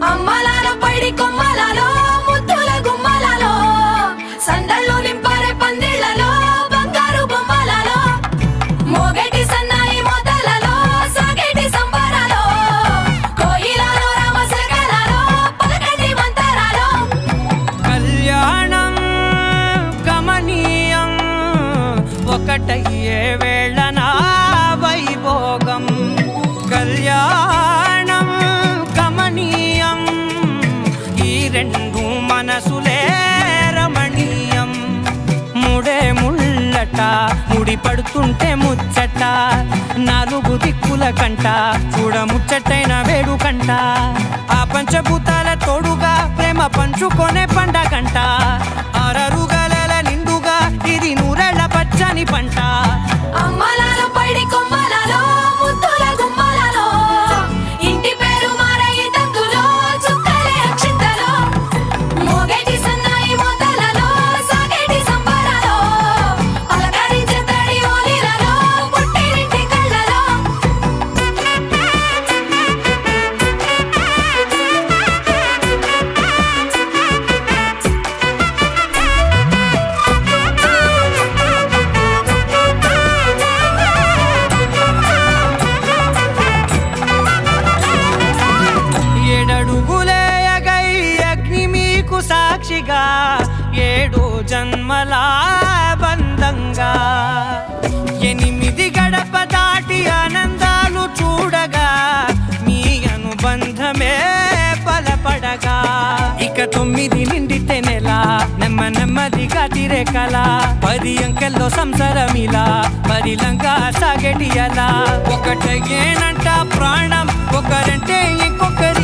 అమ్మలాలో పైడి కొమ్మలలో ముద్దుల గుమ్మలలో సందళ్ళు నింపరే పందిళ్లలో బంగారు బొమ్మలలో మోగేటి సన్నాయి మోతలలో సాగేటి సంబరాలో కోయిలలో రామసగలలో పలకటి మంతరాలో కళ్యాణం గమనీయం ఒకటయ్యే వేళన వైభోగం కళ్యాణం గమనీయం ఈ రెండు మనసులే రమణీయం ముడే ముళ్ళట ముడి పడుతుంటే ముచ్చట నాలుగు దిక్కుల కంట చూడ ముచ్చటైన వేడుకంట ఆ పంచభూతాల తోడుగా ప్రేమ పంచుకొనే పండగంట ఆరరుగల నిండుగా ఇది నూరెళ్ళ పచ్చని పంట అమ్మలాలో పైడి కొమ్మలలో ముద్దుల గుమ్మలలో ఇంటి పేరు మారయి తందులో చుక్కలే అక్షింతలో మోగేటి సన్నాయి మోతలలో సాగేటి సంబరాలో పలకరించే తడి ఓలిలలో పుట్టినింటి కళ్ళలో ఏడడుగులే ఎగై అగ్ని మీకు సాక్షిగా ఏడు జన్మల బంధంగా ఎనిమిది గడప దాటి ఆనందాలు చూడగా మీ అనుబంధమే బలపడగా ఇక 9 నిండితే నెల నెమ్మదిగా తిరే కల 10 అంకెల్లో సంసారమిలా పరిలంగా సాగేటి అలా ఒకటేనంట ప్రాణం ఒకరంటే ఇంకొకరు